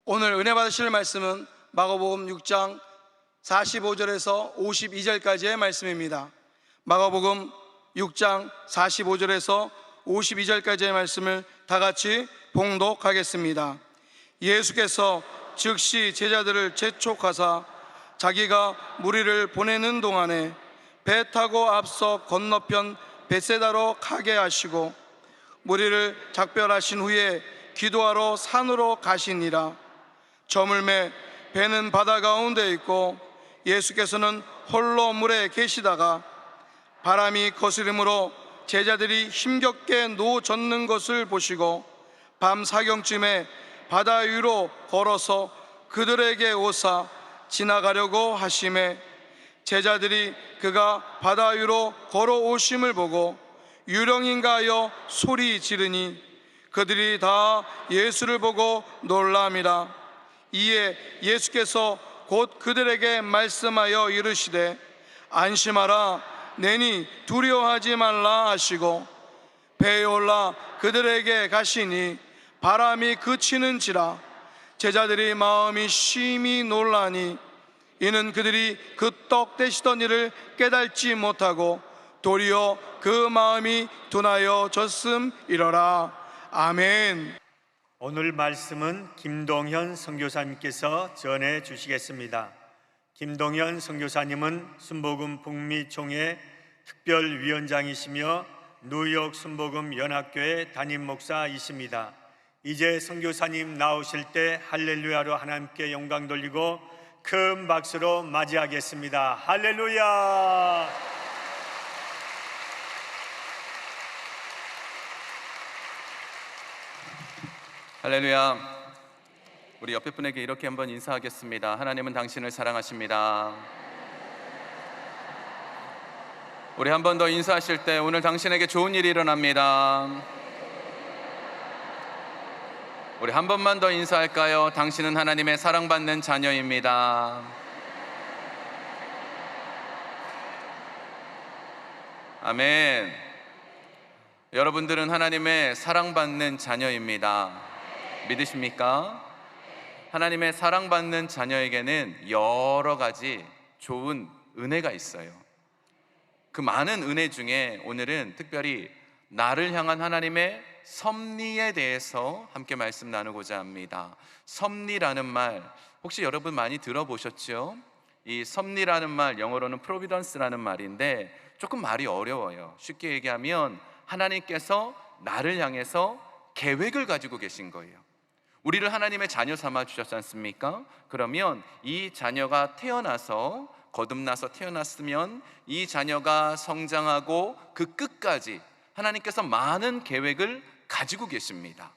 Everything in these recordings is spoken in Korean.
오늘 은혜 받으실 말씀은 마가복음 6장 45절에서 52절까지의 말씀입니다. 마가복음 6장 45절에서 52절까지의 말씀을 다 같이 봉독하겠습니다. 예수께서 즉시 제자들을 재촉하사 자기가 무리를 보내는 동안에 배 타고 앞서 건너편 벳세다로 가게 하시고 무리를 작별하신 후에 기도하러 산으로 가시니라. 저물매 배는 바다 가운데 있고 예수께서는 홀로 물에 계시다가 바람이 거스림으로 제자들이 힘겹게 노젓는 것을 보시고 밤 사경쯤에 바다 위로 걸어서 그들에게 오사 지나가려고 하심에 제자들이 그가 바다 위로 걸어오심을 보고 유령인가 하여 소리 지르니 그들이 다 예수를 보고 놀람이라. 이에 예수께서 곧 그들에게 말씀하여 이르시되 안심하라, 내니 두려워하지 말라 하시고 배에 올라 그들에게 가시니 바람이 그치는지라. 제자들이 마음이 심히 놀라니 이는 그들이 그 떡 떼시던 일을 깨달지 못하고 도리어 그 마음이 둔하여 졌음이러라. 아멘. 오늘 말씀은 김동현 선교사님께서 전해 주시겠습니다. 김동현 선교사님은 순복음 북미총회 특별위원장이시며 뉴욕 순복음 연합교회 담임 목사이십니다. 이제 선교사님 나오실 때 할렐루야로 하나님께 영광 돌리고 큰 박수로 맞이하겠습니다. 할렐루야! 할렐루야. 우리 옆에 분에게 이렇게 한번 인사하겠습니다. 하나님은 당신을 사랑하십니다. 우리 한 번 더 인사하실 때 오늘 당신에게 좋은 일이 일어납니다. 우리 한 번만 더 인사할까요? 당신은 하나님의 사랑받는 자녀입니다. 아멘. 여러분들은 하나님의 사랑받는 자녀입니다. 믿으십니까? 하나님의 사랑받는 자녀에게는 여러 가지 좋은 은혜가 있어요. 그 많은 은혜 중에 오늘은 특별히 나를 향한 하나님의 섭리에 대해서 함께 말씀 나누고자 합니다. 섭리라는 말 혹시 여러분 많이 들어보셨죠? 이 섭리라는 말 영어로는 providence라는 말인데 조금 말이 어려워요. 쉽게 얘기하면 하나님께서 나를 향해서 계획을 가지고 계신 거예요. 우리를 하나님의 자녀 삼아 주셨지 않습니까? 그러면 이 자녀가 태어나서 거듭나서 태어났으면 이 자녀가 성장하고 그 끝까지 하나님께서 많은 계획을 가지고 계십니다.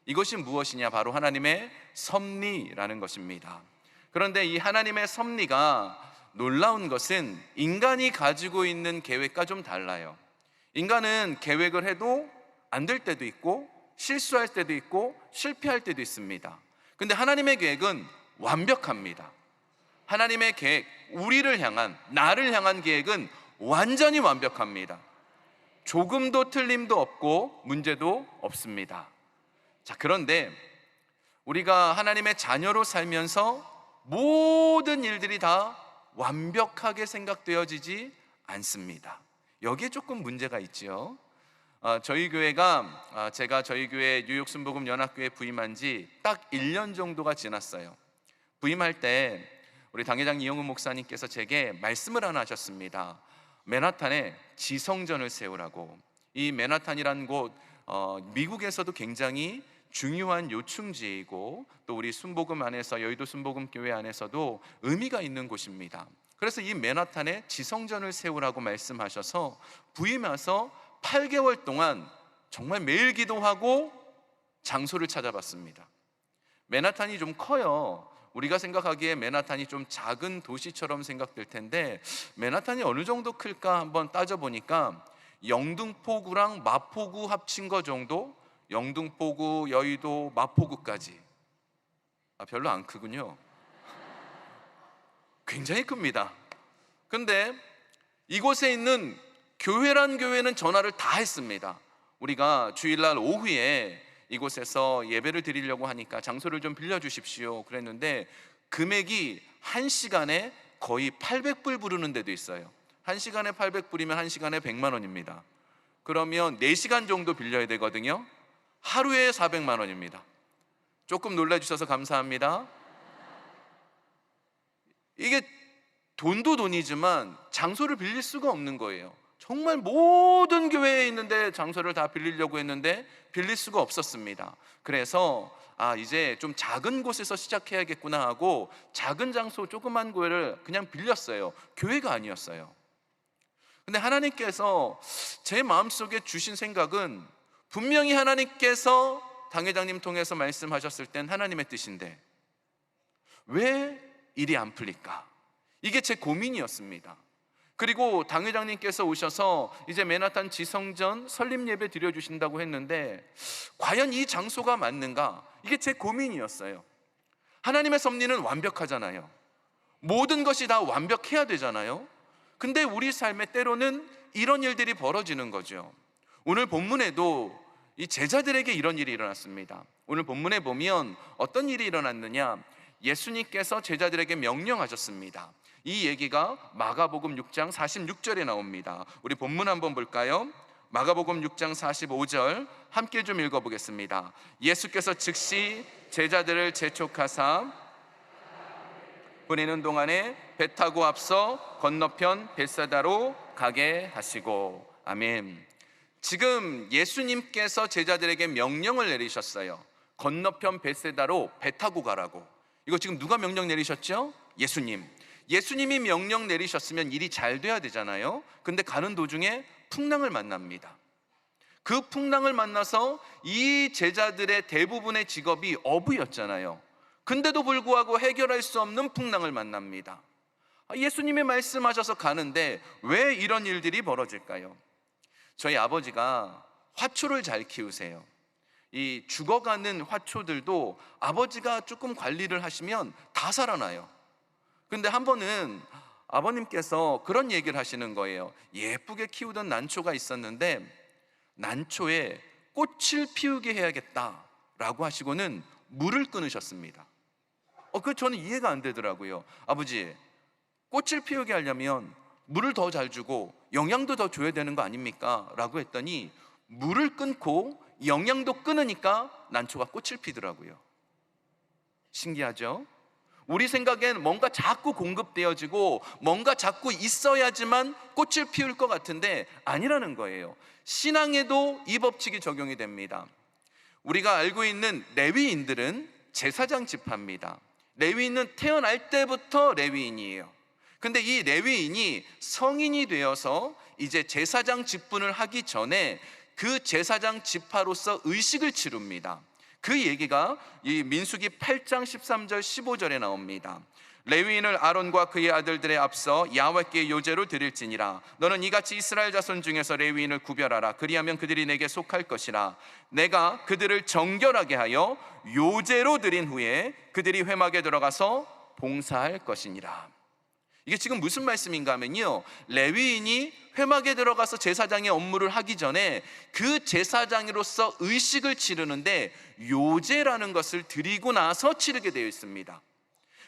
이것이 무엇이냐? 바로 하나님의 섭리라는 것입니다. 그런데 이 하나님의 섭리가 놀라운 것은 인간이 가지고 있는 계획과 좀 달라요. 인간은 계획을 해도 안 될 때도 있고 실수할 때도 있고 실패할 때도 있습니다. 근데 하나님의 계획은 완벽합니다. 하나님의 계획, 우리를 향한, 나를 향한 계획은 완전히 완벽합니다. 조금도 틀림도 없고 문제도 없습니다. 자, 그런데 우리가 하나님의 자녀로 살면서 모든 일들이 다 완벽하게 생각되어지지 않습니다. 여기에 조금 문제가 있죠. 저희 교회가 제가 저희 교회 뉴욕 순복음 연합교회 부임한 지 딱 1년 정도가 지났어요. 부임할 때 우리 당회장 이영훈 목사님께서 제게 말씀을 하나 하셨습니다. 맨하탄에 지성전을 세우라고. 이 맨하탄이라는 곳 미국에서도 굉장히 중요한 요충지이고 또 우리 순복음 안에서 여의도 순복음 교회 안에서도 의미가 있는 곳입니다. 그래서 이 맨하탄에 지성전을 세우라고 말씀하셔서 부임해서 8개월 동안 정말 매일 기도하고 장소를 찾아봤습니다. 맨하탄이 좀 커요. 우리가 생각하기에 맨하탄이 좀 작은 도시처럼 생각될 텐데 맨하탄이 어느 정도 클까 한번 따져보니까 영등포구랑 마포구 합친 거 정도? 영등포구, 여의도, 마포구까지. 별로 안 크군요. 굉장히 큽니다. 근데 이곳에 있는 교회란 교회는 전화를 다 했습니다. 우리가 주일날 오후에 이곳에서 예배를 드리려고 하니까 장소를 좀 빌려주십시오 그랬는데 금액이 1시간에 거의 800불 부르는 데도 있어요. 1시간에 800불이면 1시간에 100만 원입니다. 그러면 4시간 정도 빌려야 되거든요. 하루에 400만 원입니다. 조금 놀라주셔서 감사합니다. 이게 돈도 돈이지만 장소를 빌릴 수가 없는 거예요. 정말 모든 교회에 있는데 장소를 다 빌리려고 했는데 빌릴 수가 없었습니다. 그래서 이제 좀 작은 곳에서 시작해야겠구나 하고 작은 장소 조그만 교회를 그냥 빌렸어요. 교회가 아니었어요. 근데 하나님께서 제 마음속에 주신 생각은 분명히 하나님께서 당회장님 통해서 말씀하셨을 땐 하나님의 뜻인데 왜 일이 안 풀릴까? 이게 제 고민이었습니다. 그리고 당회장님께서 오셔서 이제 맨하탄 지성전 설립 예배 드려주신다고 했는데 과연 이 장소가 맞는가? 이게 제 고민이었어요. 하나님의 섭리는 완벽하잖아요. 모든 것이 다 완벽해야 되잖아요. 근데 우리 삶에 때로는 이런 일들이 벌어지는 거죠. 오늘 본문에도 이 제자들에게 이런 일이 일어났습니다. 오늘 본문에 보면 어떤 일이 일어났느냐? 예수님께서 제자들에게 명령하셨습니다. 이 얘기가 마가복음 6장 46절에 나옵니다. 우리 본문 한번 볼까요? 마가복음 6장 45절 함께 좀 읽어보겠습니다. 예수께서 즉시 제자들을 재촉하사 보내는 동안에 배 타고 앞서 건너편 벳사다로 가게 하시고. 아멘. 지금 예수님께서 제자들에게 명령을 내리셨어요. 건너편 벳사다로 배 타고 가라고. 이거 지금 누가 명령 내리셨죠? 예수님이 명령 내리셨으면 일이 잘 돼야 되잖아요. 근데 가는 도중에 풍랑을 만납니다. 그 풍랑을 만나서 이 제자들의 대부분의 직업이 어부였잖아요. 근데도 불구하고 해결할 수 없는 풍랑을 만납니다. 예수님이 말씀하셔서 가는데 왜 이런 일들이 벌어질까요? 저희 아버지가 화초를 잘 키우세요. 이 죽어가는 화초들도 아버지가 조금 관리를 하시면 다 살아나요. 근데 한 번은 아버님께서 그런 얘기를 하시는 거예요. 예쁘게 키우던 난초가 있었는데 난초에 꽃을 피우게 해야겠다라고 하시고는 물을 끊으셨습니다. 그 저는 이해가 안 되더라고요. 아버지, 꽃을 피우게 하려면 물을 더 잘 주고 영양도 더 줘야 되는 거 아닙니까? 라고 했더니 물을 끊고 영양도 끊으니까 난초가 꽃을 피더라고요. 신기하죠? 우리 생각엔 뭔가 자꾸 공급되어지고 뭔가 자꾸 있어야지만 꽃을 피울 것 같은데 아니라는 거예요. 신앙에도 이 법칙이 적용이 됩니다. 우리가 알고 있는 레위인들은 제사장 지파입니다. 레위인은 태어날 때부터 레위인이에요. 근데 이 레위인이 성인이 되어서 이제 제사장 직분을 하기 전에 그 제사장 지파로서 의식을 치룹니다. 그 얘기가 이 민수기 8장 13절 15절에 나옵니다. 레위인을 아론과 그의 아들들의 앞서 야훼께 요제로 드릴지니라. 너는 이같이 이스라엘 자손 중에서 레위인을 구별하라. 그리하면 그들이 내게 속할 것이라. 내가 그들을 정결하게 하여 요제로 드린 후에 그들이 회막에 들어가서 봉사할 것이니라. 이게 지금 무슨 말씀인가 하면요, 레위인이 회막에 들어가서 제사장의 업무를 하기 전에 그 제사장으로서 의식을 치르는데 요제라는 것을 드리고 나서 치르게 되어 있습니다.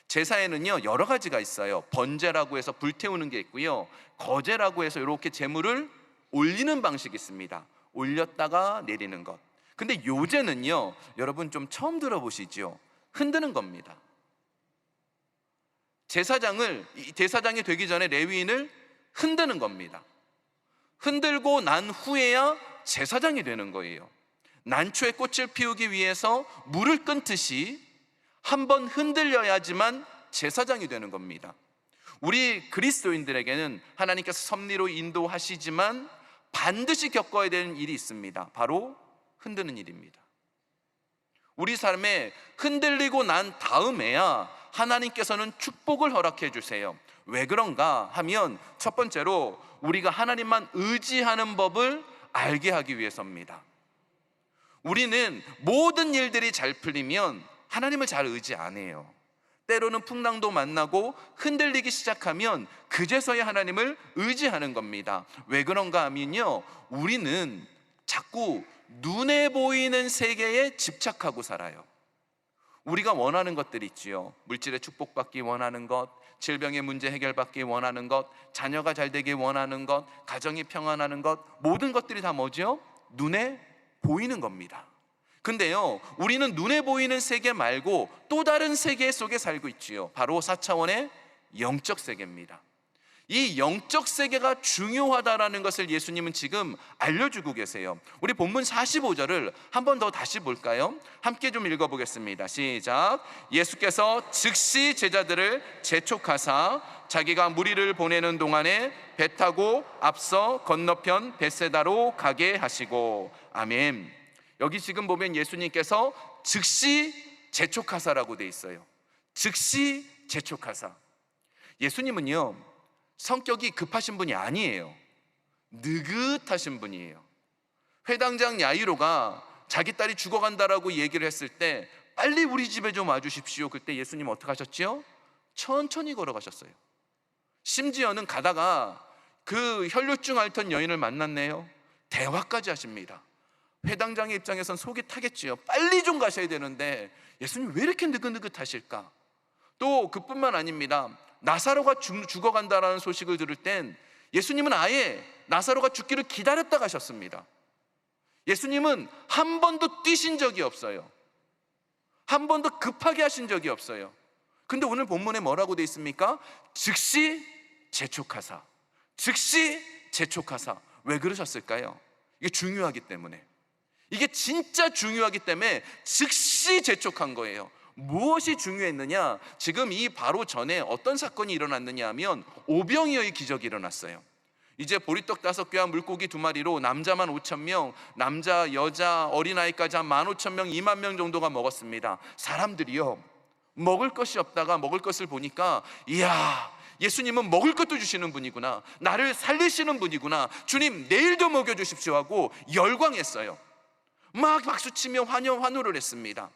제사에는요 여러 가지가 있어요. 번제라고 해서 불태우는 게 있고요, 거제라고 해서 이렇게 제물을 올리는 방식이 있습니다. 올렸다가 내리는 것. 근데 요제는요, 여러분 좀 처음 들어보시죠? 흔드는 겁니다. 제사장이 되기 전에 레위인을 흔드는 겁니다. 흔들고 난 후에야 제사장이 되는 거예요. 난초에 꽃을 피우기 위해서 물을 끊듯이 한번 흔들려야지만 제사장이 되는 겁니다. 우리 그리스도인들에게는 하나님께서 섭리로 인도하시지만 반드시 겪어야 되는 일이 있습니다. 바로 흔드는 일입니다. 우리 삶에 흔들리고 난 다음에야 하나님께서는 축복을 허락해 주세요. 왜 그런가 하면 첫 번째로 우리가 하나님만 의지하는 법을 알게 하기 위해서입니다. 우리는 모든 일들이 잘 풀리면 하나님을 잘 의지 안 해요. 때로는 풍랑도 만나고 흔들리기 시작하면 그제서야 하나님을 의지하는 겁니다. 왜 그런가 하면요, 우리는 자꾸 눈에 보이는 세계에 집착하고 살아요. 우리가 원하는 것들 있지요. 물질의 축복받기 원하는 것, 질병의 문제 해결받기 원하는 것, 자녀가 잘 되기 원하는 것, 가정이 평안하는 것, 모든 것들이 다 뭐죠? 눈에 보이는 겁니다. 근데요, 우리는 눈에 보이는 세계 말고 또 다른 세계 속에 살고 있지요. 바로 4차원의 영적 세계입니다. 이 영적 세계가 중요하다라는 것을 예수님은 지금 알려주고 계세요. 우리 본문 45절을 한 번 더 다시 볼까요? 함께 좀 읽어보겠습니다. 시작. 예수께서 즉시 제자들을 재촉하사 자기가 무리를 보내는 동안에 배 타고 앞서 건너편 벳세다로 가게 하시고. 아멘. 여기 지금 보면 예수님께서 즉시 재촉하사라고 돼 있어요. 즉시 재촉하사. 예수님은요, 성격이 급하신 분이 아니에요. 느긋하신 분이에요. 회당장 야이로가 자기 딸이 죽어간다라고 얘기를 했을 때 빨리 우리 집에 좀 와주십시오. 그때 예수님 어떻게 하셨지요? 천천히 걸어가셨어요. 심지어는 가다가 그 혈류증 앓던 여인을 만났네요. 대화까지 하십니다. 회당장의 입장에선 속이 타겠지요. 빨리 좀 가셔야 되는데 예수님 왜 이렇게 느긋느긋하실까? 또 그뿐만 아닙니다. 나사로가 죽어간다라는 소식을 들을 땐 예수님은 아예 나사로가 죽기를 기다렸다 가셨습니다. 예수님은 한 번도 뛰신 적이 없어요. 한 번도 급하게 하신 적이 없어요. 근데 오늘 본문에 뭐라고 돼 있습니까? 즉시 재촉하사. 즉시 재촉하사. 왜 그러셨을까요? 이게 중요하기 때문에. 이게 진짜 중요하기 때문에 즉시 재촉한 거예요. 무엇이 중요했느냐? 지금 이 바로 전에 어떤 사건이 일어났느냐 하면 오병이어의 기적이 일어났어요. 이제 보리떡 5개와 물고기 2마리로 남자만 5,000명, 남자, 여자, 어린아이까지 한 15,000명, 20,000명 정도가 먹었습니다. 사람들이요, 먹을 것이 없다가 먹을 것을 보니까 이야, 예수님은 먹을 것도 주시는 분이구나, 나를 살리시는 분이구나, 주님 내일도 먹여주십시오 하고 열광했어요. 막 박수치며 환호를 했습니다.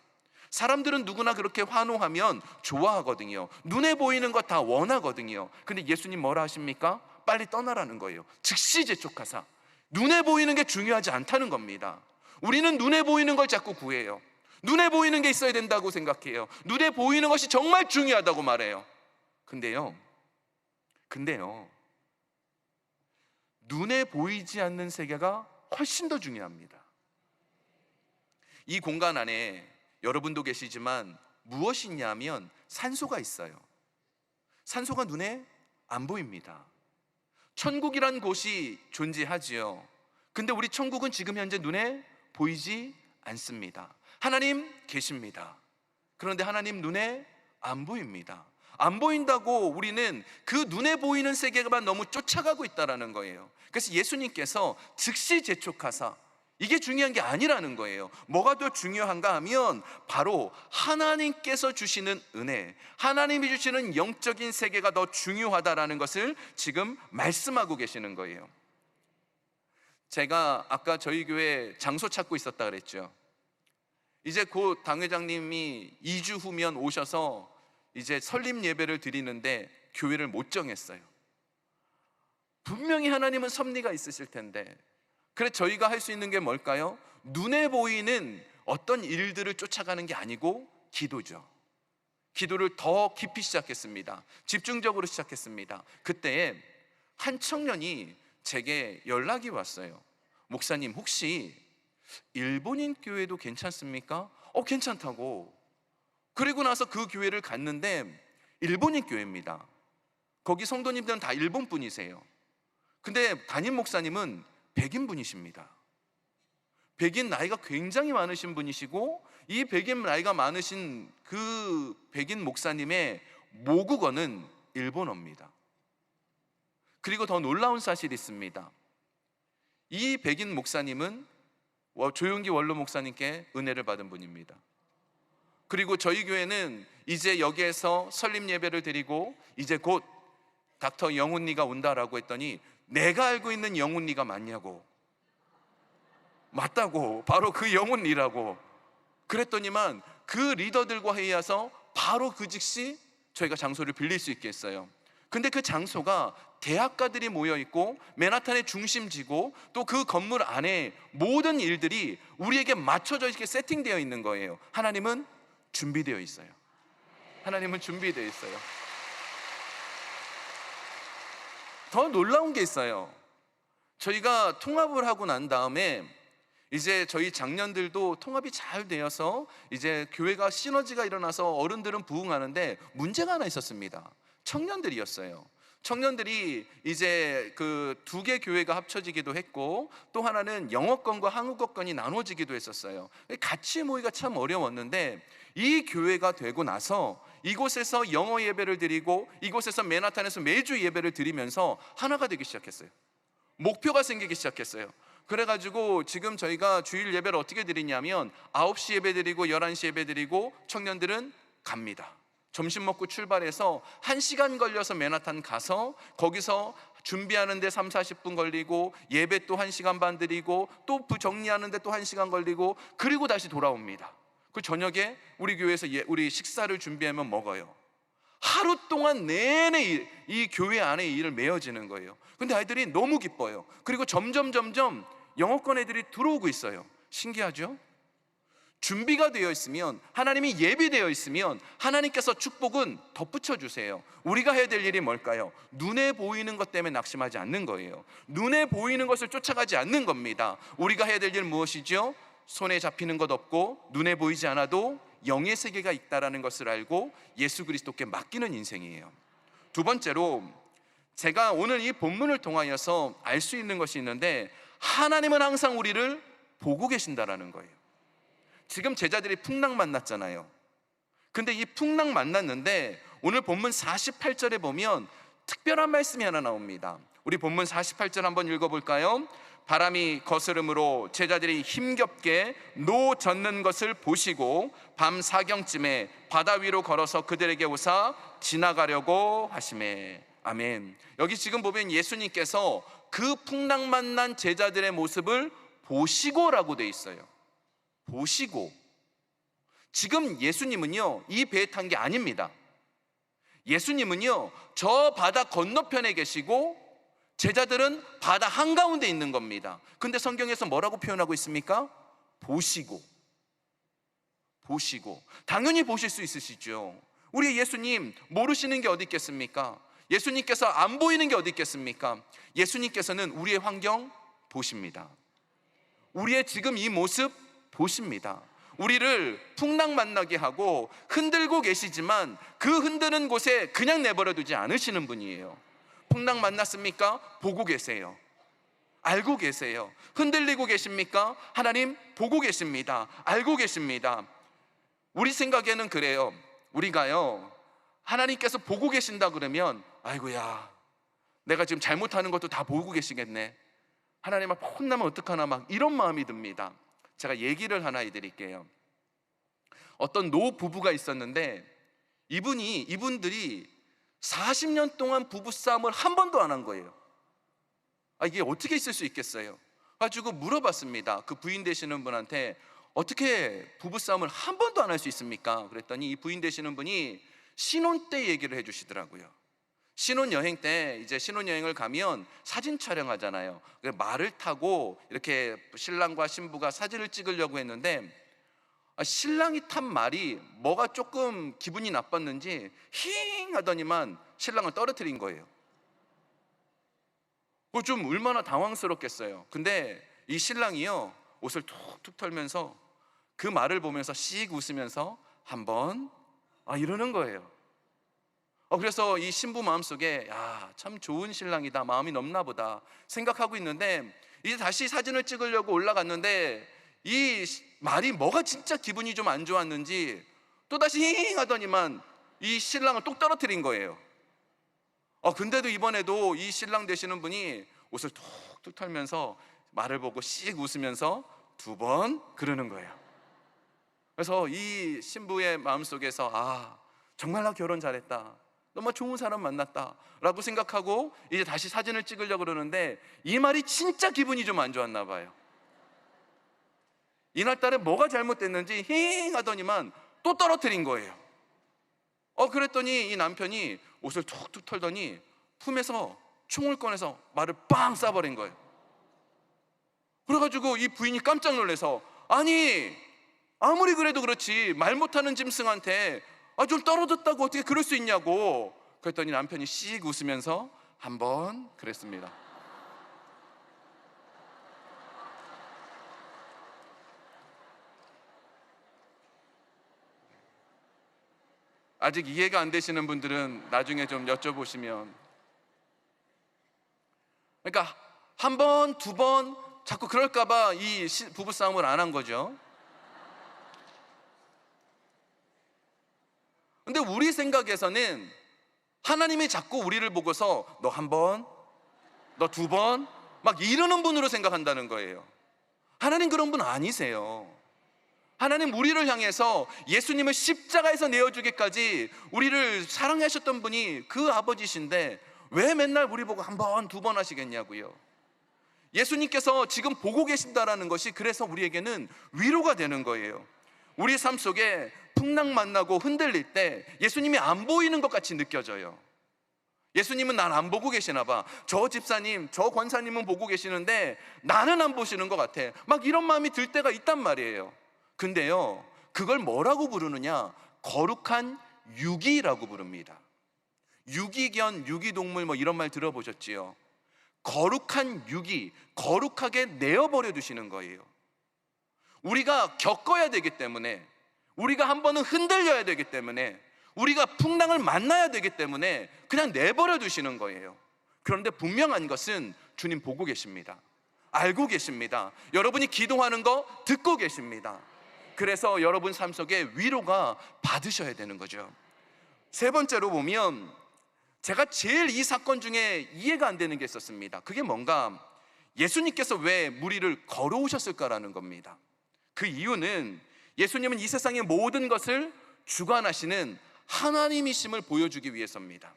사람들은 누구나 그렇게 환호하면 좋아하거든요. 눈에 보이는 거 다 원하거든요. 근데 예수님 뭐라 하십니까? 빨리 떠나라는 거예요. 즉시 재촉하사. 눈에 보이는 게 중요하지 않다는 겁니다. 우리는 눈에 보이는 걸 자꾸 구해요. 눈에 보이는 게 있어야 된다고 생각해요. 눈에 보이는 것이 정말 중요하다고 말해요. 근데요, 눈에 보이지 않는 세계가 훨씬 더 중요합니다. 이 공간 안에 여러분도 계시지만 무엇이 있냐면 산소가 있어요. 산소가 눈에 안 보입니다. 천국이란 곳이 존재하지요. 근데 우리 천국은 지금 현재 눈에 보이지 않습니다. 하나님 계십니다. 그런데 하나님 눈에 안 보입니다. 안 보인다고 우리는 그 눈에 보이는 세계만 너무 쫓아가고 있다는 거예요. 그래서 예수님께서 즉시 재촉하사, 이게 중요한 게 아니라는 거예요. 뭐가 더 중요한가 하면 바로 하나님께서 주시는 은혜, 하나님이 주시는 영적인 세계가 더 중요하다라는 것을 지금 말씀하고 계시는 거예요. 제가 아까 저희 교회 장소 찾고 있었다 그랬죠. 이제 곧 당회장님이 2주 후면 오셔서 이제 설립 예배를 드리는데 교회를 못 정했어요. 분명히 하나님은 섭리가 있으실 텐데, 그래서 저희가 할 수 있는 게 뭘까요? 눈에 보이는 어떤 일들을 쫓아가는 게 아니고 기도죠. 기도를 더 깊이 시작했습니다. 집중적으로 시작했습니다. 그때 한 청년이 제게 연락이 왔어요. 목사님, 혹시 일본인 교회도 괜찮습니까? 괜찮다고. 그리고 나서 그 교회를 갔는데 일본인 교회입니다. 거기 성도님들은 다 일본 분이세요. 근데 담임 목사님은 백인 분이십니다. 백인 나이가 굉장히 많으신 분이시고, 이 백인 나이가 많으신 그 백인 목사님의 모국어는 일본어입니다. 그리고 더 놀라운 사실이 있습니다. 이 백인 목사님은 조용기 원로 목사님께 은혜를 받은 분입니다. 그리고 저희 교회는 이제 여기에서 설립 예배를 드리고 이제 곧 닥터 영훈리가 온다라고 했더니 내가 알고 있는 영훈리가 맞냐고. 맞다고. 바로 그 영훈리라고. 그랬더니만 그 리더들과 회의해서 바로 그 즉시 저희가 장소를 빌릴 수 있게 했어요. 근데 그 장소가 대학가들이 모여 있고 맨하탄의 중심지고 또 그 건물 안에 모든 일들이 우리에게 맞춰져 이렇게 세팅되어 있는 거예요. 하나님은 준비되어 있어요. 하나님은 준비되어 있어요. 더 놀라운 게 있어요. 저희가 통합을 하고 난 다음에 이제 저희 장년들도 통합이 잘 되어서 이제 교회가 시너지가 일어나서 어른들은 부흥하는데 문제가 하나 있었습니다. 청년들이었어요. 청년들이 이제 그 두 개 교회가 합쳐지기도 했고 또 하나는 영어권과 한국어권이 나눠지기도 했었어요. 같이 모이기가 참 어려웠는데 이 교회가 되고 나서 이곳에서 영어 예배를 드리고 이곳에서 맨하탄에서 매주 예배를 드리면서 하나가 되기 시작했어요. 목표가 생기기 시작했어요. 그래가지고 지금 저희가 주일 예배를 어떻게 드리냐면 9시 예배 드리고 11시 예배 드리고 청년들은 갑니다. 점심 먹고 출발해서 1시간 걸려서 맨하탄 가서 거기서 준비하는데 3, 40분 걸리고 예배 또 1시간 반 드리고 또 정리하는데 또 1시간 걸리고 그리고 다시 돌아옵니다. 그 저녁에 우리 교회에서 우리 식사를 준비하면 먹어요. 하루 동안 내내 이 교회 안에 일을 메워지는 거예요. 근데 아이들이 너무 기뻐요. 그리고 점점 영어권 애들이 들어오고 있어요. 신기하죠? 준비가 되어 있으면, 하나님이 예비되어 있으면 하나님께서 축복은 덧붙여 주세요. 우리가 해야 될 일이 뭘까요? 눈에 보이는 것 때문에 낙심하지 않는 거예요. 눈에 보이는 것을 쫓아가지 않는 겁니다. 우리가 해야 될 일은 무엇이죠? 손에 잡히는 것 없고 눈에 보이지 않아도 영의 세계가 있다라는 것을 알고 예수 그리스도께 맡기는 인생이에요. 두 번째로 제가 오늘 이 본문을 통하여서 알 수 있는 것이 있는데, 하나님은 항상 우리를 보고 계신다라는 거예요. 지금 제자들이 풍랑 만났잖아요. 근데 이 풍랑 만났는데 오늘 본문 48절에 보면 특별한 말씀이 하나 나옵니다. 우리 본문 48절 한번 읽어볼까요? 바람이 거스름으로 제자들이 힘겹게 노 젓는 것을 보시고 밤 사경쯤에 바다 위로 걸어서 그들에게 오사 지나가려고 하시매. 아멘. 여기 지금 보면 예수님께서 그 풍랑 만난 제자들의 모습을 보시고라고 돼 있어요. 보시고. 지금 예수님은요 이 배에 탄 게 아닙니다. 예수님은요 저 바다 건너편에 계시고 제자들은 바다 한가운데 있는 겁니다. 근데 성경에서 뭐라고 표현하고 있습니까? 보시고. 보시고. 당연히 보실 수 있으시죠. 우리 예수님 모르시는 게 어디 있겠습니까? 예수님께서 안 보이는 게 어디 있겠습니까? 예수님께서는 우리의 환경 보십니다. 우리의 지금 이 모습 보십니다. 우리를 풍랑 만나게 하고 흔들고 계시지만 그 흔드는 곳에 그냥 내버려 두지 않으시는 분이에요. 풍랑 만났습니까? 보고 계세요. 알고 계세요. 흔들리고 계십니까? 하나님 보고 계십니다. 알고 계십니다. 우리 생각에는 그래요. 우리가요 하나님께서 보고 계신다 그러면 아이고야 내가 지금 잘못하는 것도 다 보고 계시겠네, 하나님 앞에 혼나면 어떡하나 막 이런 마음이 듭니다. 제가 얘기를 하나 해드릴게요. 어떤 노 부부가 있었는데 이분들이 40년 동안 부부싸움을 한 번도 안 한 거예요. 이게 어떻게 있을 수 있겠어요? 가지고 물어봤습니다. 그 부인 되시는 분한테 어떻게 부부싸움을 한 번도 안 할 수 있습니까? 그랬더니 이 부인 되시는 분이 신혼 때 얘기를 해주시더라고요. 신혼여행 때 이제 신혼여행을 가면 사진 촬영하잖아요. 말을 타고 이렇게 신랑과 신부가 사진을 찍으려고 했는데 신랑이 탄 말이 뭐가 조금 기분이 나빴는지 힝 하더니만 신랑을 떨어뜨린 거예요. 좀 얼마나 당황스럽겠어요. 근데 이 신랑이요 옷을 툭툭 털면서 그 말을 보면서 씩 웃으면서 한번 이러는 거예요. 그래서 이 신부 마음속에 참 좋은 신랑이다, 마음이 넘나 보다 생각하고 있는데 이제 다시 사진을 찍으려고 올라갔는데 이 말이 뭐가 진짜 기분이 좀 안 좋았는지 또다시 힝 하더니만 이 신랑을 똑 떨어뜨린 거예요. 근데도 이번에도 이 신랑 되시는 분이 옷을 툭툭 털면서 말을 보고 씩 웃으면서 2번 그러는 거예요. 그래서 이 신부의 마음속에서 정말 나 결혼 잘했다, 너무 좋은 사람 만났다 라고 생각하고 이제 다시 사진을 찍으려고 그러는데 이 말이 진짜 기분이 좀 안 좋았나 봐요. 이날따라 뭐가 잘못됐는지 힝 하더니만 또 떨어뜨린 거예요. 그랬더니 이 남편이 옷을 툭툭 털더니 품에서 총을 꺼내서 말을 빵 쏴버린 거예요. 그래가지고 이 부인이 깜짝 놀라서, 아니 아무리 그래도 그렇지 말 못하는 짐승한테 좀 떨어졌다고 어떻게 그럴 수 있냐고. 그랬더니 남편이 씩 웃으면서 한번 그랬습니다. 아직 이해가 안 되시는 분들은 나중에 좀 여쭤보시면. 그러니까 한 번, 두 번 자꾸 그럴까봐 이 부부싸움을 안 한 거죠. 근데 우리 생각에서는 하나님이 자꾸 우리를 보고서 너 한 번, 너 두 번 막 이러는 분으로 생각한다는 거예요. 하나님 그런 분 아니세요. 하나님 우리를 향해서 예수님을 십자가에서 내어주기까지 우리를 사랑하셨던 분이 그 아버지신데 왜 맨날 우리 보고 한 번, 두 번 하시겠냐고요. 예수님께서 지금 보고 계신다라는 것이 그래서 우리에게는 위로가 되는 거예요. 우리 삶 속에 풍랑 만나고 흔들릴 때 예수님이 안 보이는 것 같이 느껴져요. 예수님은 날 안 보고 계시나 봐. 저 집사님, 저 권사님은 보고 계시는데 나는 안 보시는 것 같아. 막 이런 마음이 들 때가 있단 말이에요. 근데요, 그걸 뭐라고 부르느냐? 거룩한 유기라고 부릅니다. 유기견, 유기동물 뭐 이런 말 들어보셨지요? 거룩한 유기, 거룩하게 내어버려 두시는 거예요. 우리가 겪어야 되기 때문에, 우리가 한 번은 흔들려야 되기 때문에, 우리가 풍랑을 만나야 되기 때문에 그냥 내버려 두시는 거예요. 그런데 분명한 것은 주님 보고 계십니다. 알고 계십니다. 여러분이 기도하는 거 듣고 계십니다. 그래서 여러분 삶 속에 위로가 받으셔야 되는 거죠. 세 번째로 보면 제가 제일 이 사건 중에 이해가 안 되는 게 있었습니다. 그게 뭔가, 예수님께서 왜 무리를 걸어오셨을까라는 겁니다. 그 이유는 예수님은 이 세상의 모든 것을 주관하시는 하나님이심을 보여주기 위해서입니다.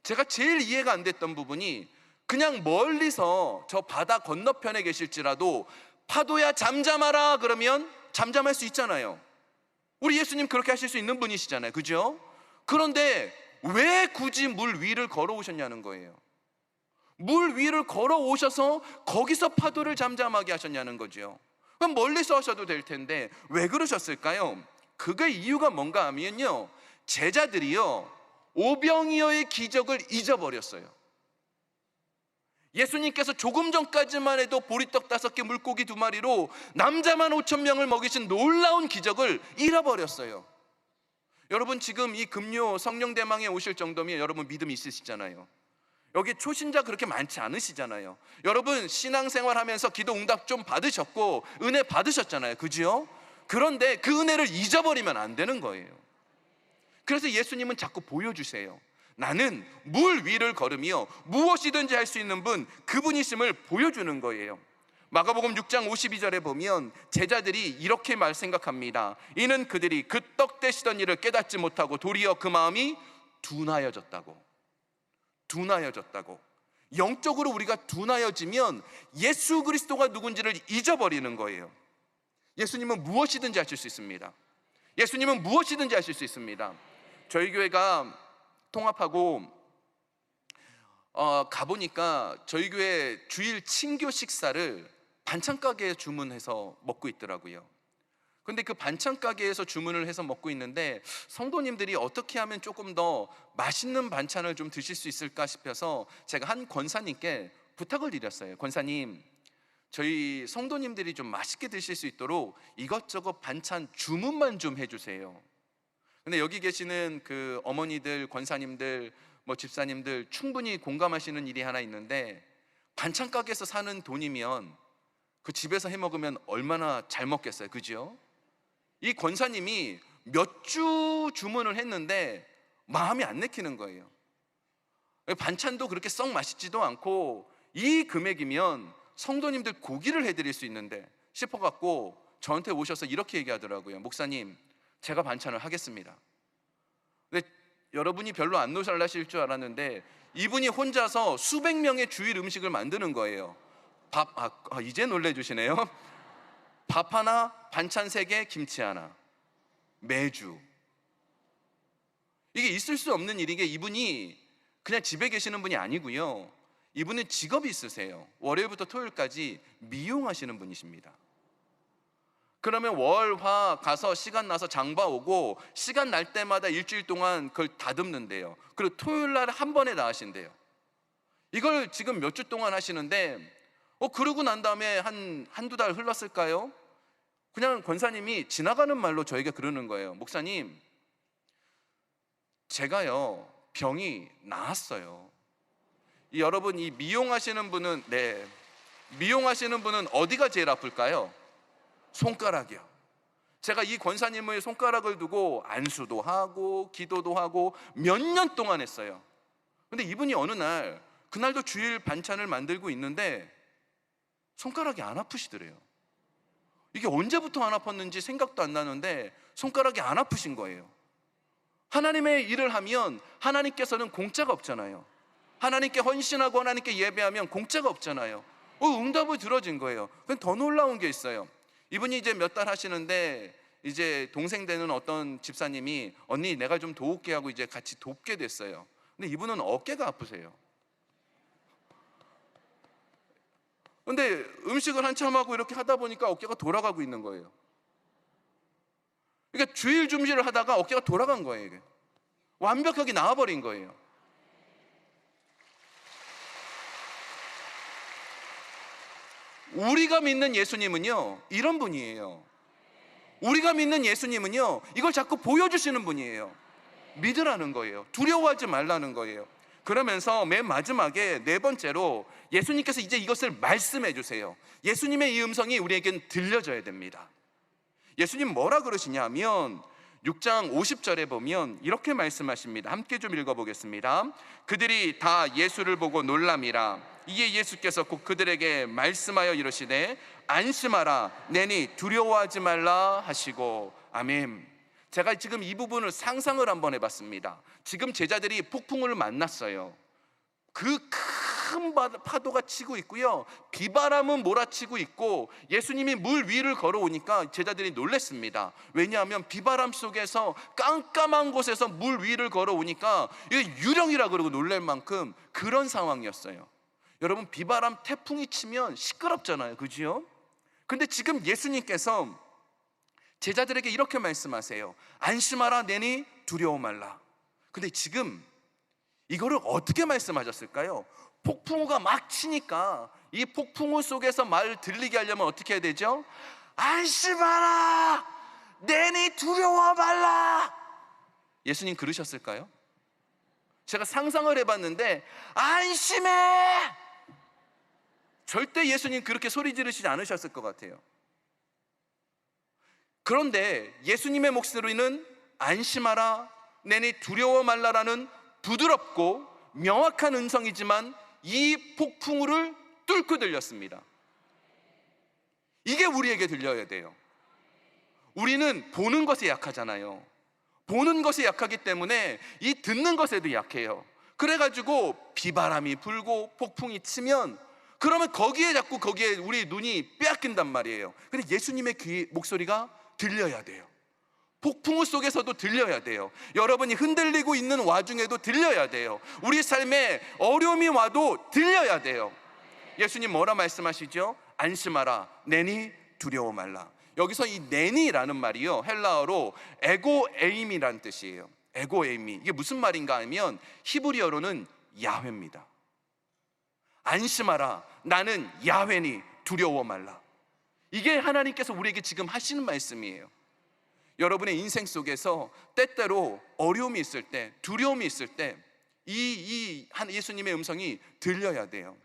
제가 제일 이해가 안 됐던 부분이, 그냥 멀리서 저 바다 건너편에 계실지라도 파도야 잠잠하라 그러면 잠잠할 수 있잖아요. 우리 예수님 그렇게 하실 수 있는 분이시잖아요. 그죠? 그런데 왜 굳이 물 위를 걸어오셨냐는 거예요. 물 위를 걸어오셔서 거기서 파도를 잠잠하게 하셨냐는 거죠. 그럼 멀리서 하셔도 될 텐데 왜 그러셨을까요? 그게 이유가 뭔가 하면요, 제자들이요 오병이어의 기적을 잊어버렸어요. 예수님께서 조금 전까지만 해도 보리떡 5개 물고기 2마리로 남자만 5,000명을 먹이신 놀라운 기적을 잃어버렸어요. 여러분 지금 이 금요 성령대망에 오실 정도면 여러분 믿음 있으시잖아요. 여기 초신자 그렇게 많지 않으시잖아요. 여러분 신앙생활 하면서 기도 응답 좀 받으셨고 은혜 받으셨잖아요. 그죠? 그런데 그 은혜를 잊어버리면 안 되는 거예요. 그래서 예수님은 자꾸 보여주세요. 나는 물 위를 걸으며 무엇이든지 할 수 있는 분, 그분이심을 보여주는 거예요. 마가복음 6장 52절에 보면 제자들이 이렇게 생각합니다. 이는 그들이 그 떡 떼시던 일을 깨닫지 못하고 도리어 그 마음이 둔하여졌다고. 영적으로 우리가 둔하여지면 예수 그리스도가 누군지를 잊어버리는 거예요. 예수님은 무엇이든지 하실 수 있습니다. 예수님은 무엇이든지 하실 수 있습니다. 저희 교회가 통합하고 가보니까 저희 교회 주일 친교 식사를 반찬 가게에 주문해서 먹고 있더라고요. 근데 그 반찬 가게에서 주문을 해서 먹고 있는데 성도님들이 어떻게 하면 조금 더 맛있는 반찬을 좀 드실 수 있을까 싶어서 제가 한 권사님께 부탁을 드렸어요. 권사님, 저희 성도님들이 좀 맛있게 드실 수 있도록 이것저것 반찬 주문만 좀 해주세요. 근데 여기 계시는 그 어머니들, 권사님들, 뭐 집사님들 충분히 공감하시는 일이 하나 있는데, 반찬 가게에서 사는 돈이면 그 집에서 해 먹으면 얼마나 잘 먹겠어요. 그죠? 이 권사님이 몇 주 주문을 했는데 마음이 안 내키는 거예요. 반찬도 그렇게 썩 맛있지도 않고 이 금액이면 성도님들 고기를 해드릴 수 있는데 싶어갖고 저한테 오셔서 이렇게 얘기하더라고요. 목사님, 제가 반찬을 하겠습니다. 근데 여러분이 별로 안 놀라실 줄 알았는데 이분이 혼자서 수백 명의 주일 음식을 만드는 거예요. 이제 놀래주시네요. 밥 하나, 반찬 3개, 김치 하나, 매주. 이게 있을 수 없는 일인 게 이분이 그냥 집에 계시는 분이 아니고요. 이분은 직업이 있으세요. 월요일부터 토요일까지 미용하시는 분이십니다. 그러면 월, 화 가서 시간 나서 장봐 오고 시간 날 때마다 일주일 동안 그걸 다듬는데요. 그리고 토요일 날 한 번에 다 하신대요. 이걸 지금 몇 주 동안 하시는데 그러고 난 다음에 한두 달 흘렀을까요? 그냥 권사님이 지나가는 말로 저에게 그러는 거예요. 목사님, 제가요 병이 나았어요. 여러분, 이 미용하시는 분은 미용하시는 분은 어디가 제일 아플까요? 손가락이요. 제가 이 권사님의 손가락을 두고 안수도 하고 기도도 하고 몇 년 동안 했어요. 근데 이분이 어느 날 그날도 주일 반찬을 만들고 있는데 손가락이 안 아프시더래요. 이게 언제부터 안 아팠는지 생각도 안 나는데 손가락이 안 아프신 거예요. 하나님의 일을 하면 하나님께서는 공짜가 없잖아요. 하나님께 헌신하고 하나님께 예배하면 공짜가 없잖아요. 응답을 들어진 거예요. 그럼 더 놀라운 게 있어요. 이분이 이제 몇 달 하시는데 이제 동생 되는 어떤 집사님이 언니 내가 좀 도울게 하고 이제 같이 돕게 됐어요. 근데 이분은 어깨가 아프세요. 근데 음식을 한참 하고 이렇게 하다 보니까 어깨가 돌아가고 있는 거예요. 그러니까 주일 준비를 하다가 어깨가 돌아간 거예요. 이게 완벽하게 나와버린 거예요. 우리가 믿는 예수님은요 이런 분이에요. 우리가 믿는 예수님은요 이걸 자꾸 보여주시는 분이에요. 믿으라는 거예요. 두려워하지 말라는 거예요. 그러면서 맨 마지막에 네 번째로 예수님께서 이제 이것을 말씀해 주세요. 예수님의 이 음성이 우리에겐 들려져야 됩니다. 예수님 뭐라 그러시냐면 6장 50절에 보면 이렇게 말씀하십니다. 함께 좀 읽어보겠습니다. 그들이 다 예수를 보고 놀람이라. 이에 예수께서 곧 그들에게 말씀하여 이르시되 안심하라 내니 두려워하지 말라 하시고. 아멘. 제가 지금 이 부분을 상상을 한번 해봤습니다. 지금 제자들이 폭풍을 만났어요. 그 큰 파도가 치고 있고요, 비바람은 몰아치고 있고 예수님이 물 위를 걸어오니까 제자들이 놀랐습니다. 왜냐하면 비바람 속에서 깜깜한 곳에서 물 위를 걸어오니까 이게 유령이라 그러고 놀랄 만큼 그런 상황이었어요. 여러분, 비바람 태풍이 치면 시끄럽잖아요, 그지요? 근데 지금 예수님께서 제자들에게 이렇게 말씀하세요. 안심하라 내니 두려워 말라. 근데 지금 이거를 어떻게 말씀하셨을까요? 폭풍우가 막 치니까 이 폭풍우 속에서 말을 들리게 하려면 어떻게 해야 되죠? 안심하라 내니 두려워 말라. 예수님 그러셨을까요? 제가 상상을 해봤는데 안심해, 절대 예수님 그렇게 소리 지르시지 않으셨을 것 같아요. 그런데 예수님의 목소리는 안심하라 내니 두려워 말라라는 부드럽고 명확한 음성이지만 이 폭풍우를 뚫고 들렸습니다. 이게 우리에게 들려야 돼요. 우리는 보는 것에 약하잖아요. 보는 것에 약하기 때문에 이 듣는 것에도 약해요. 그래가지고 비바람이 불고 폭풍이 치면 그러면 거기에 우리 눈이 빼앗긴단 말이에요. 근데 예수님의 목소리가 들려야 돼요. 폭풍우 속에서도 들려야 돼요. 여러분이 흔들리고 있는 와중에도 들려야 돼요. 우리 삶에 어려움이 와도 들려야 돼요. 예수님 뭐라 말씀하시죠? 안심하라 내니 두려워 말라. 여기서 이 내니라는 말이요, 헬라어로 에고에임이라는 뜻이에요. 에고에임이 이게 무슨 말인가 하면 히브리어로는 야훼입니다. 안심하라 나는 야훼니 두려워 말라. 이게 하나님께서 우리에게 지금 하시는 말씀이에요. 여러분의 인생 속에서 때때로 어려움이 있을 때, 두려움이 있을 때 예수님의 음성이 들려야 돼요.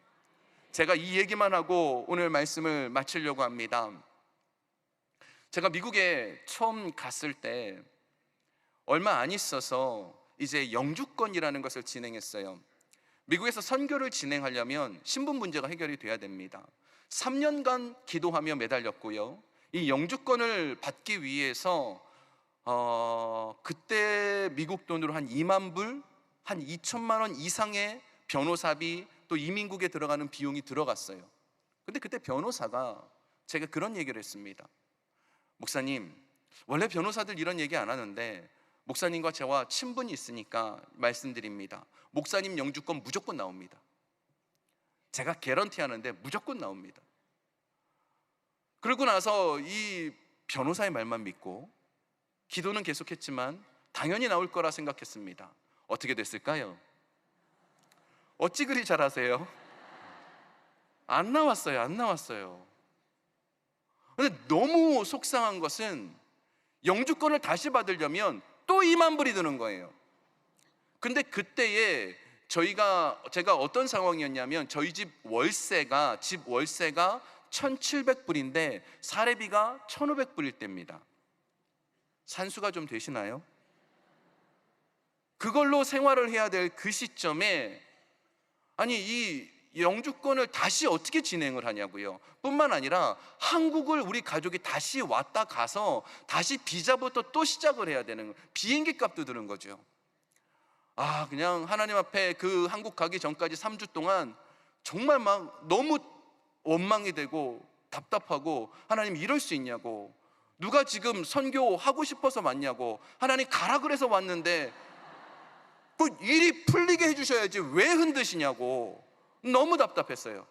제가 이 얘기만 하고 오늘 말씀을 마치려고 합니다. 제가 미국에 처음 갔을 때 얼마 안 있어서 이제 영주권이라는 것을 진행했어요. 미국에서 선교를 진행하려면 신분 문제가 해결이 돼야 됩니다. 3년간 기도하며 매달렸고요, 이 영주권을 받기 위해서 그때 미국 돈으로 한 2만 불, 한 2천만 원 이상의 변호사비, 또 이민국에 들어가는 비용이 들어갔어요. 근데 그때 변호사가 제가 그런 얘기를 했습니다. 목사님, 원래 변호사들 이런 얘기 안 하는데 목사님과 저와 친분이 있으니까 말씀드립니다. 목사님 영주권 무조건 나옵니다. 제가 개런티 하는데 무조건 나옵니다. 그러고 나서 이 변호사의 말만 믿고 기도는 계속했지만 당연히 나올 거라 생각했습니다. 어떻게 됐을까요? 어찌 그리 잘하세요? 안 나왔어요. 안 나왔어요. 근데 너무 속상한 것은 영주권을 다시 받으려면 또 2만 불이 드는 거예요. 근데 그때에 제가 어떤 상황이었냐면 저희 집 월세가 1,700불인데 사례비가 1,500불일 때입니다. 산수가 좀 되시나요? 그걸로 생활을 해야 될 그 시점에 아니 이 영주권을 다시 어떻게 진행을 하냐고요. 뿐만 아니라 한국을 우리 가족이 다시 왔다 가서 다시 비자부터 또 시작을 해야 되는 거예요. 비행기 값도 드는 거죠. 그냥 하나님 앞에 그 한국 가기 전까지 3주 동안 정말 막 너무 원망이 되고 답답하고, 하나님 이럴 수 있냐고, 누가 지금 선교하고 싶어서 왔냐고, 하나님 가라 그래서 왔는데 그 일이 풀리게 해주셔야지 왜 흔드시냐고 너무 답답했어요.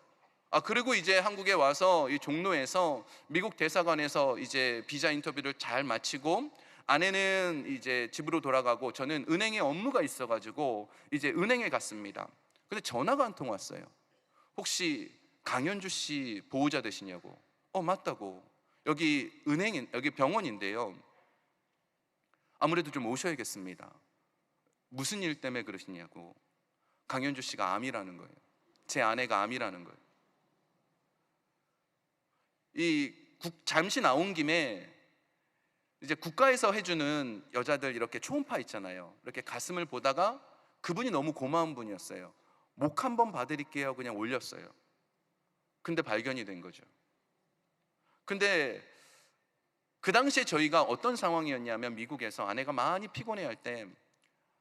그리고 이제 한국에 와서 이 종로에서 미국 대사관에서 이제 비자 인터뷰를 잘 마치고 아내는 이제 집으로 돌아가고 저는 은행에 업무가 있어가지고 이제 은행에 갔습니다. 근데 전화가 한 통 왔어요. 혹시 강현주 씨 보호자 되시냐고. 맞다고. 여기 여기 병원인데요. 아무래도 좀 오셔야겠습니다. 무슨 일 때문에 그러시냐고. 강현주 씨가 암이라는 거예요. 제 아내가 암이라는 거예요. 잠시 나온 김에 이제 국가에서 해주는 여자들 이렇게 초음파 있잖아요. 이렇게 가슴을 보다가 그분이 너무 고마운 분이었어요. 목 한번 봐드릴게요. 그냥 올렸어요. 근데 발견이 된 거죠. 근데 그 당시에 저희가 어떤 상황이었냐면, 미국에서 아내가 많이 피곤해할 때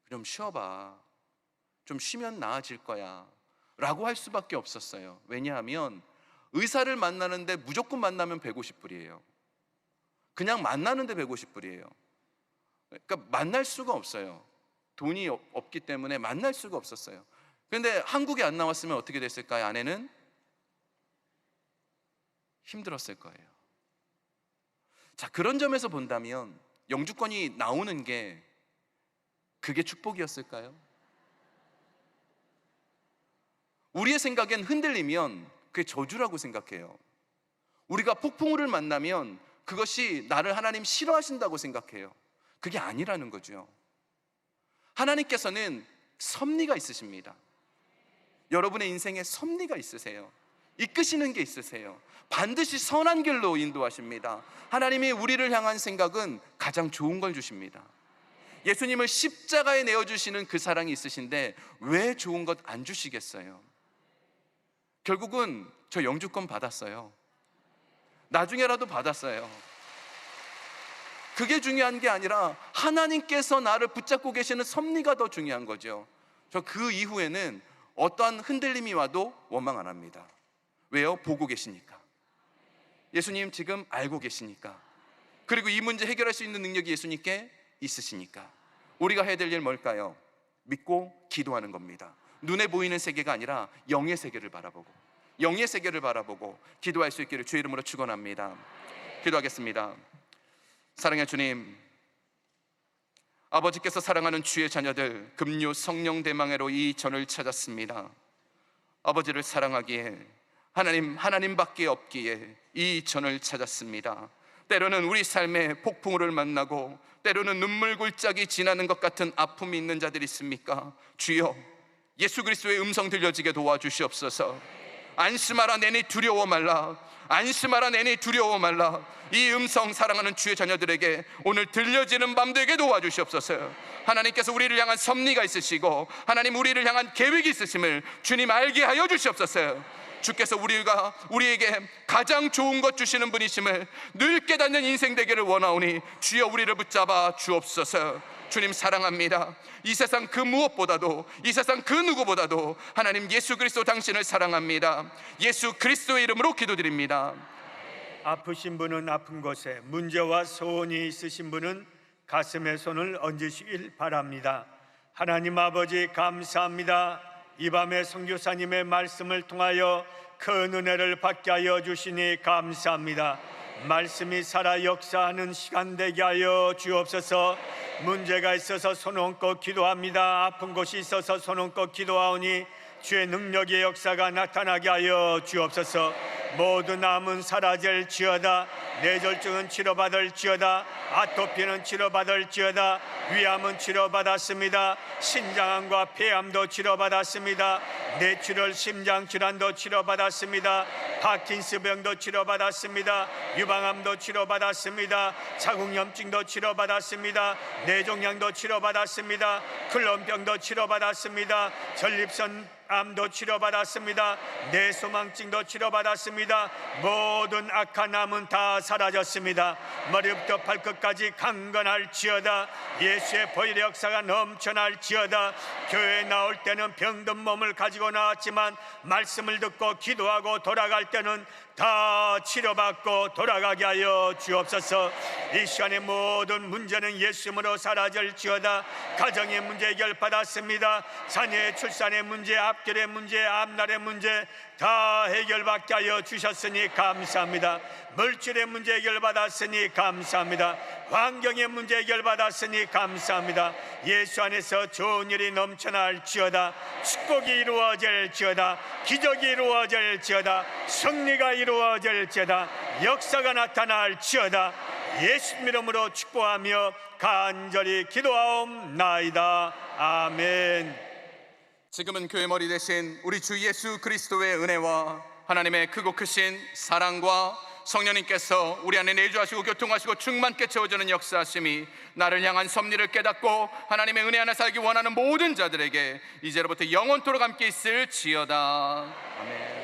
좀 쉬어봐, 좀 쉬면 나아질 거야 라고 할 수밖에 없었어요. 왜냐하면 의사를 만나는데 무조건 만나면 150불이에요. 그냥 만나는데 150불이에요. 그러니까 만날 수가 없어요. 돈이 없기 때문에 만날 수가 없었어요. 그런데 한국에 안 나왔으면 어떻게 됐을까요? 아내는 힘들었을 거예요. 자, 그런 점에서 본다면 영주권이 나오는 게 그게 축복이었을까요? 우리의 생각엔 흔들리면 그게 저주라고 생각해요. 우리가 폭풍우를 만나면 그것이 나를 하나님 싫어하신다고 생각해요. 그게 아니라는 거죠. 하나님께서는 섭리가 있으십니다. 여러분의 인생에 섭리가 있으세요. 이끄시는 게 있으세요. 반드시 선한 길로 인도하십니다. 하나님이 우리를 향한 생각은 가장 좋은 걸 주십니다. 예수님을 십자가에 내어주시는 그 사랑이 있으신데 왜 좋은 것 안 주시겠어요? 결국은 저 영주권 받았어요. 나중에라도 받았어요. 그게 중요한 게 아니라 하나님께서 나를 붙잡고 계시는 섭리가 더 중요한 거죠. 저 그 이후에는 어떠한 흔들림이 와도 원망 안 합니다. 왜요? 보고 계시니까. 예수님 지금 알고 계시니까. 그리고 이 문제 해결할 수 있는 능력이 예수님께 있으시니까. 우리가 해야 될 일 뭘까요? 믿고 기도하는 겁니다. 눈에 보이는 세계가 아니라 영의 세계를 바라보고, 영의 세계를 바라보고 기도할 수 있기를 주의 이름으로 축원합니다. 기도하겠습니다. 사랑의 주님, 아버지께서 사랑하는 주의 자녀들 금요 성령 대망회로 이 전을 찾았습니다. 아버지를 사랑하기에 하나님밖에 없기에 이 전을 찾았습니다. 때로는 우리 삶에 폭풍우를 만나고 때로는 눈물 골짜기 지나는 것 같은 아픔이 있는 자들이 있습니까? 주여, 예수 그리스도의 음성 들려지게 도와주시옵소서. 안심하라, 내니 두려워 말라. 안심하라, 내니 두려워 말라. 이 음성 사랑하는 주의 자녀들에게 오늘 들려지는 밤 되게 도와주시옵소서. 하나님께서 우리를 향한 섭리가 있으시고 하나님 우리를 향한 계획이 있으심을 주님 알게 하여 주시옵소서. 주께서 우리에게 가장 좋은 것 주시는 분이심을 늘 깨닫는 인생 되기를 원하오니 주여 우리를 붙잡아 주옵소서. 주님 사랑합니다. 이 세상 그 무엇보다도, 이 세상 그 누구보다도 하나님 예수 그리스도 당신을 사랑합니다. 예수 그리스도의 이름으로 기도드립니다. 아프신 분은 아픈 곳에, 문제와 소원이 있으신 분은 가슴에 손을 얹으시길 바랍니다. 하나님 아버지 감사합니다. 이 밤에 선교사님의 말씀을 통하여 큰 은혜를 받게 하여 주시니 감사합니다. 말씀이 살아 역사하는 시간 되게 하여 주옵소서. 문제가 있어서 손 얹고 기도합니다. 아픈 곳이 있어서 손 얹고 기도하오니 주의 능력의 역사가 나타나게 하여 주옵소서. 모든 암은 사라질지어다. 뇌졸중은 치료받을지어다. 아토피는 치료받을지어다. 위암은 치료받았습니다. 신장암과 폐암도 치료받았습니다. 뇌출혈 심장질환도 치료받았습니다. 파킨스병도 치료받았습니다. 유방암도 치료받았습니다. 자궁염증도 치료받았습니다. 뇌종양도 치료받았습니다. 클론병도 치료받았습니다. 전립선 암도 치료받았습니다. 뇌소망증도 치료받았습니다. 모든 악한 암은 다 사라졌습니다. 머리부터 발끝까지 강건할지어다. 예수의 보혈의 역사가 넘쳐날지어다. 교회에 나올 때는 병든 몸을 가지고 나왔지만 말씀을 듣고 기도하고 돌아갈 때는 다 치료받고 돌아가게 하여 주옵소서. 이 시간의 모든 문제는 예수님으로 사라질지어다. 가정의 문제 해결받았습니다. 자녀의 출산의 문제, 앞결의 문제, 앞날의 문제 다 해결받게 하여 주셨으니 감사합니다. 물질의 문제 해결받았으니 감사합니다. 환경의 문제 해결받았으니 감사합니다. 예수 안에서 좋은 일이 넘쳐날지어다. 축복이 이루어질지어다. 기적이 이루어질지어다. 승리가 이루어질지어다. 역사가 나타날지어다. 예수 이름으로 축복하며 간절히 기도하옵나이다. 아멘. 지금은 교회 머리 대신 우리 주 예수 그리스도의 은혜와 하나님의 크고 크신 사랑과 성령님께서 우리 안에 내주하시고 교통하시고 충만케 채워주는 역사하심이 나를 향한 섭리를 깨닫고 하나님의 은혜 안에 살기 원하는 모든 자들에게 이제로부터 영원토록 함께 있을지어다. 아멘.